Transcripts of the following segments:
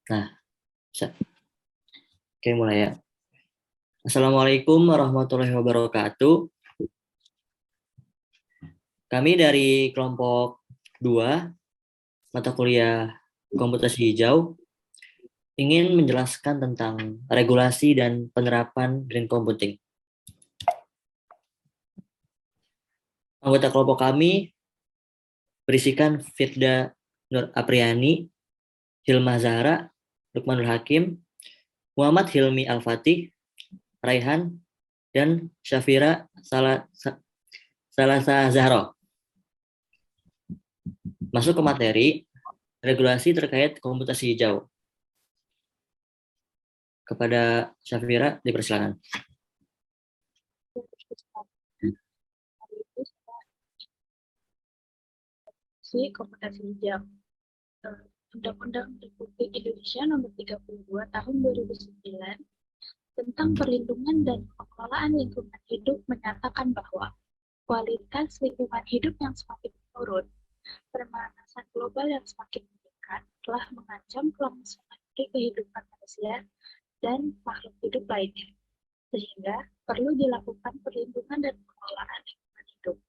Nah, oke mulai ya. Assalamualaikum warahmatullahi wabarakatuh. Kami dari kelompok 2 mata kuliah komputasi hijau ingin menjelaskan tentang regulasi dan penerapan green computing. Anggota kelompok kami berisikan Firda Nur Apriani, Hilma Zahra, Lukmanul Hakim, Muhammad Hilmi Al-Fatih, Raihan, dan Syafira Salasa Zahro. Masuk ke materi, regulasi terkait komputasi hijau. Kepada Syafira, dipersilakan. Komputasi hijau. Undang-Undang Republik Indonesia Nomor 32 Tahun 2009 tentang perlindungan dan pengelolaan lingkungan hidup menyatakan bahwa kualitas lingkungan hidup yang semakin menurun, pemanasan global yang semakin meningkat telah mengancam kelangsungan kehidupan manusia dan makhluk hidup lainnya, sehingga perlu dilakukan perlindungan dan pengelolaan lingkungan hidup.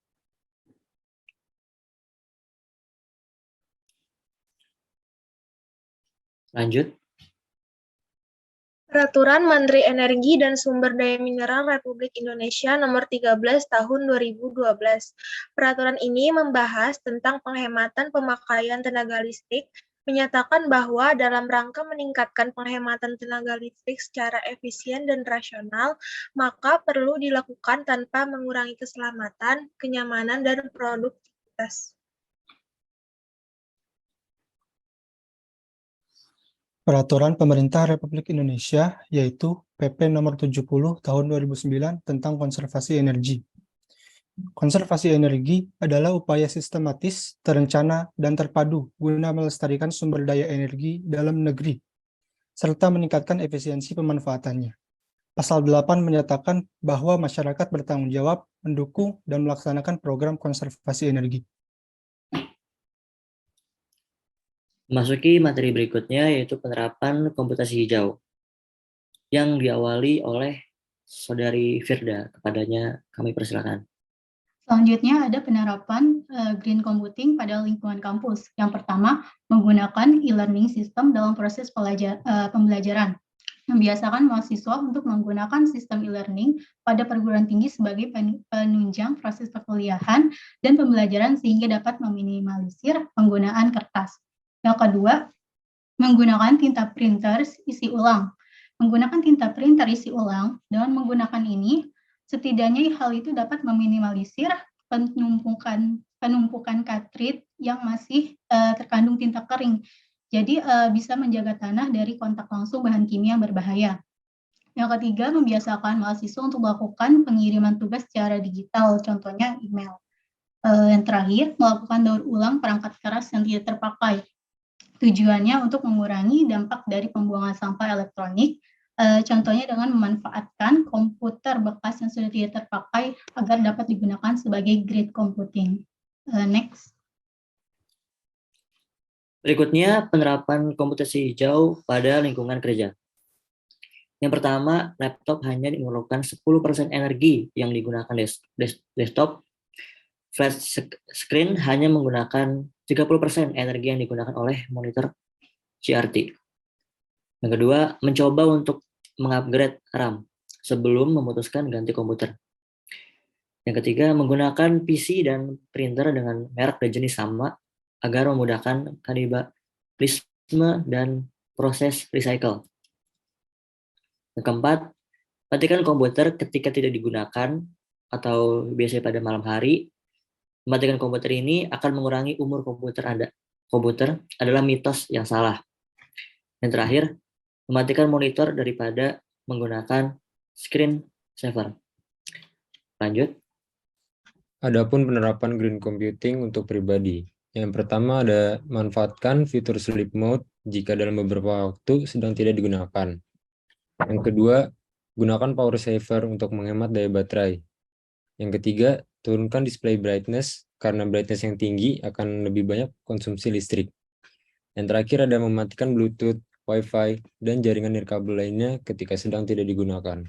Lanjut. Peraturan Menteri Energi dan Sumber Daya Mineral Republik Indonesia Nomor 13 Tahun 2012. Peraturan ini membahas tentang penghematan pemakaian tenaga listrik, menyatakan bahwa dalam rangka meningkatkan penghematan tenaga listrik secara efisien dan rasional, maka perlu dilakukan tanpa mengurangi keselamatan, kenyamanan, dan produktivitas. Peraturan Pemerintah Republik Indonesia, yaitu PP Nomor 70 Tahun 2009 tentang konservasi energi. Konservasi energi adalah upaya sistematis, terencana, dan terpadu guna melestarikan sumber daya energi dalam negeri, serta meningkatkan efisiensi pemanfaatannya. Pasal 8 menyatakan bahwa masyarakat bertanggung jawab mendukung dan melaksanakan program konservasi energi. Memasuki materi berikutnya yaitu penerapan komputasi hijau yang diawali oleh Saudari Firda. Kepadanya kami persilakan. Selanjutnya ada penerapan green computing pada lingkungan kampus. Yang pertama, menggunakan e-learning system dalam proses pembelajaran. Membiasakan mahasiswa untuk menggunakan sistem e-learning pada perguruan tinggi sebagai penunjang proses perkuliahan dan pembelajaran sehingga dapat meminimalisir penggunaan kertas. Yang kedua, menggunakan tinta printer isi ulang. Menggunakan tinta printer isi ulang, dengan menggunakan ini, setidaknya hal itu dapat meminimalisir penumpukan cartridge yang masih terkandung tinta kering. Jadi bisa menjaga tanah dari kontak langsung bahan kimia berbahaya. Yang ketiga, membiasakan mahasiswa untuk melakukan pengiriman tugas secara digital, contohnya email. Yang terakhir, melakukan daur ulang perangkat keras yang tidak terpakai. Tujuannya untuk mengurangi dampak dari pembuangan sampah elektronik, contohnya dengan memanfaatkan komputer bekas yang sudah tidak terpakai agar dapat digunakan sebagai green computing. Next. Berikutnya, penerapan komputasi hijau pada lingkungan kerja. Yang pertama, laptop hanya memerlukan 10% energi yang digunakan desktop. Flat screen hanya menggunakan 30% energi yang digunakan oleh monitor CRT. Yang kedua, mencoba untuk mengupgrade RAM sebelum memutuskan ganti komputer. Yang ketiga, menggunakan PC dan printer dengan merek dan jenis sama agar memudahkan kanibalisme dan proses recycle. Yang keempat, matikan komputer ketika tidak digunakan atau biasanya pada malam hari. Mematikan komputer ini akan mengurangi umur komputer Anda. Komputer adalah mitos yang salah. Yang terakhir, mematikan monitor daripada menggunakan screen saver. Lanjut. Adapun penerapan green computing untuk pribadi. Yang pertama ada manfaatkan fitur sleep mode jika dalam beberapa waktu sedang tidak digunakan. Yang kedua, gunakan power saver untuk menghemat daya baterai. Yang ketiga, turunkan display brightness karena brightness yang tinggi akan lebih banyak konsumsi listrik. Yang terakhir ada mematikan Bluetooth Wi-Fi, dan jaringan nirkabel lainnya ketika sedang tidak digunakan.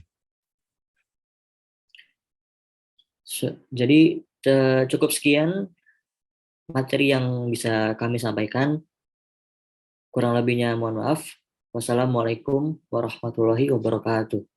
Jadi cukup sekian materi yang bisa kami sampaikan. Kurang lebihnya mohon maaf. Wassalamualaikum warahmatullahi wabarakatuh.